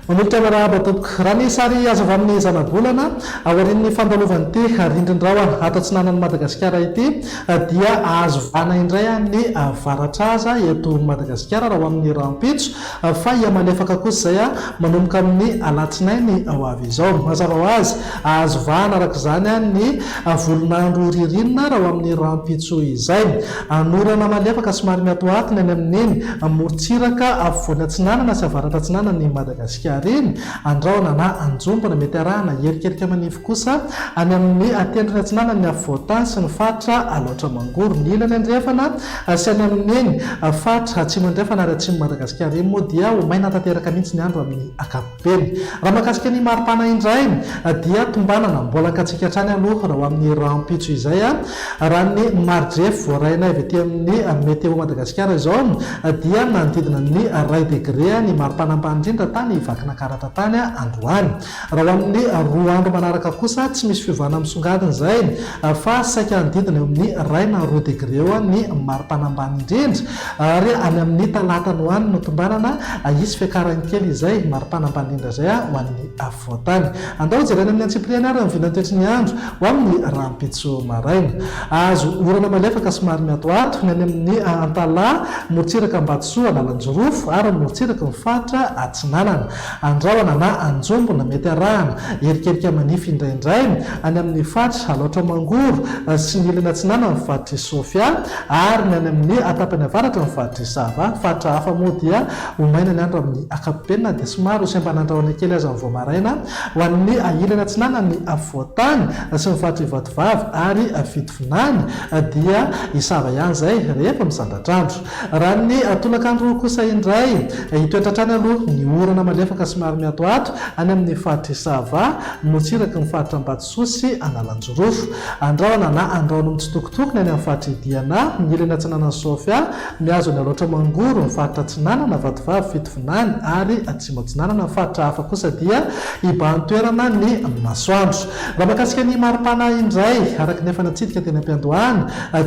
Manolotra marahaba tompoko raha ny sary azo avy amin'ny zana-bolana aorian'ny fandalovany ity rindrin-drahona ato antsinanan'i Madagasikara ity dia azo vana indray ny avaratraza eto Madagasikara raha amin'ny rampitso fa iamalefaka kosa izay manomboka amin'ny alatsinainy ho avy izao. Mazava ho azy azo vana araka izany ny volonandro ririnina raha amin'ny rampitso izay anorana malefaka somary miatoatony any amin'iny morontsiraka afovoany atsinanana sy avaratra atsinanan'i Madagasikara andraona na anjombona mety arahana herikerika manify kosa any amin'ny atendrony atsinanany afovoan sy ny fatra aloatra mangoro ny ilany andrefana sy any amin'iny fatra atsimo andrefana ary atsimo Madagasikara iny moa dia ho maina tanteraka mihitsy ny andro amin'ny ankapobeny. Raha mahakasika ny maripana indray dia tombanana mbola katsika hatrany aloha raha amin'ny rampitso izay raha ny maridrefo voaraina avy ety amin'ny meteo Madagasikara izao dia manodidina ny 2 degré ny maripana ambany indrindra tany vakina karatra tany androany. Raha amin'ny 2 andro manaraka kosa tsy misy fiovana misongadina izay fa saika andidina eo amin'ny 1 na 2 degré eo ny maripana ambany indrindra ary any amin'ny talata no any no tombanana isy fiakarany kely izay maripana ambany indrindra izay ho an'ny afovoan-tany. Andao jerena amin'ny antsipiriany ary ny vinantoetry ny andro ho amin'ny rampitso maraina. Azo orana malefaka somary miatoato ny any amin'ny Antalahy morontsiraka Ambatsoa Lalanjorofo ary morontsiraka ny fatra atsinanana. Andraona na anjombona mety arahana herikerika manify indraindray any amin'ny fatra aloatra mangoro sy ny ilany atsinanana ny fatra Sofia ary ny any amin'ny atapany avaratra ny fatra Sava. Fatra hafa moa dia ho maina ny andro amin'ny ankapobeny dia somary ho semban'andraona kely aza vao maraina ho an'ny ilany atsinanana ny afovoan-tany sy ny fatra Ivatovavy ary Fitovinany dia Isava ihany izay rehefa misandratrandro. Raha ny tolakandro kosa indray hitoetratrany aloha ny orana malefaka somary miatoato any amin'ny fatra Sava morontsiraka ny fatra Ambatsoa sy Analanjorofo. Andraona na andraona mitsitokotoko ny any amin'ny fatra Diana ny ilany atsinanana Sofia miazo ny aloatra mangoro ny fatra atsinanana Vatovavy Fitovinany ary atsimo atsinanana ny fatra hafa kosa dia ibahan-toerana ny masoandro. Raha mahakasika ny maripana indray araka ny efa natsidika teny am-piandohany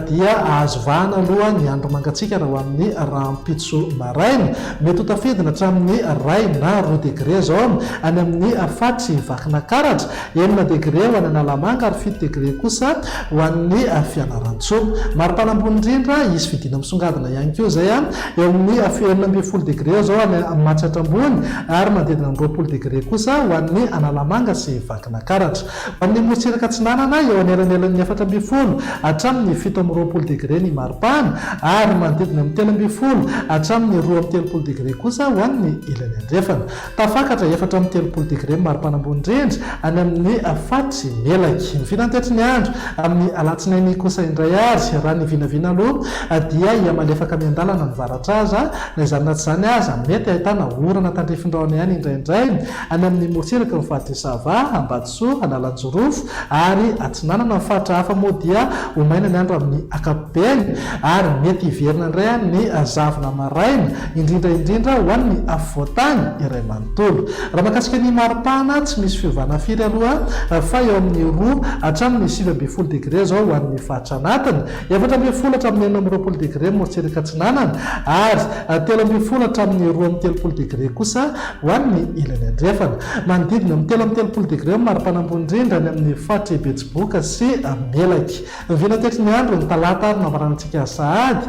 dia azo vahana aloha ny andro mangatsika raha ho amin'ny rampitso maraina mety ho tafidina hatramin'ny 1 na 2 degré zao any amin'ny fatry vakina karatra 9 degré ho any Analamanga ary 7 degré kosa ho an'ny Fianarantsoa. Maripana ambony indrindra isy fidina misongadina ihany koa izay eo amin'ny 9 degré zao any Matsatra ambony ary manodidina 20 degré kosa ho an'ny Analamanga sy vakina karatra. Ho an'ny morontsiraka atsinanana eo anelanelan'ny 4 hatramin'ny 7 degré ny maripana ary manodidina amin'ny 3 hatramin'ny 2 degré kosa ho an'ny ilany andrefana. Tafakatra 4 degré maripana ambony indrindra any amin'ny fatry Melaky. Ny vinantoetry ny andro amin'ny alatsinainy kosa indray ary raha ny vinavina aloha dia iamalefaka miandalana ny varatraza na izany na tsy izany aza mety ahitana orana tandrifin-drahona ihany indraindray any amin'ny morontsiraka ny fatra Sava Ambatsoa Analanjorofo ary atsinanana ny fatra hafa moa dia ho maina ny andro amin'ny ankapobeny ary mety hiverina indray ny zavona maraina indrindra ho an'ny afovoan-tany iray manontolo. Raha mahakasika ny maripana tsy misy fiovana firy aloha fa eo amin'ny 2 hatramin'ny 7 degré zao ho an'ny fatra anatiny 7 hatramin'ny 20 degré morontsiraka atsinanana ary 3 hatramin'ny 20 degré kosa ho an'ny ilany andrefana. Manodidina amin'ny 30 degré maripana ambony indrindra any amin'ny fatra Betsiboka sy Melaky. Ny vinantoetry ny andro ny talata ary namaranantsika sahady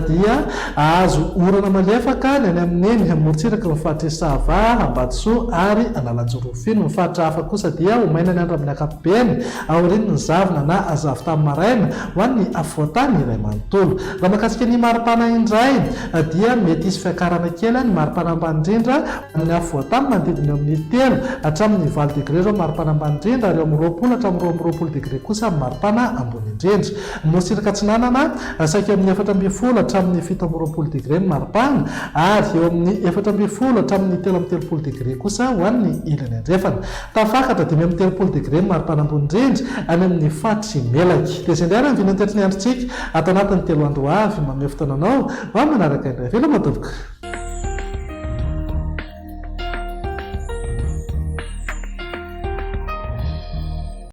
dia azo orana malefaka ny any amin'ny morontsiraka ny fatra Sava Ambatsoa ary Analanjorofo. Ny fatra hafa kosa dia ho maina ny andro amin'ny ankapobeny aorian'ny ny zavona na zavo tamin'ny maraina ho an'ny afovoan-tany iray manontolo. Raha mahakasika ny maripana indray dia mety isy fiakarana kely ny maripana ambany indrindra ny afovoan-tany manodidina amin'ny 3 hatramin'ny 20 degré zao maripana ambany indrindra ary eo amin'ny 20 hatramin'ny 20 degré kosa maripana ambony indrindra. Morontsiraka atsinanana saika amin'ny 4 hatramin'ny 17 degré maripana ary eo amin'ny 4 hatramin'ny 13 degré kosa ho an'ny ilany andrefana. Tafakatra 5 degré maripana ambony indrindra any amin'ny fatry Melaky. Dia izay indray ny vinantoetry ny androntsika atao anatin'ny 3 andro avy manome fotoana anao ho manaraka indray velo matoboko.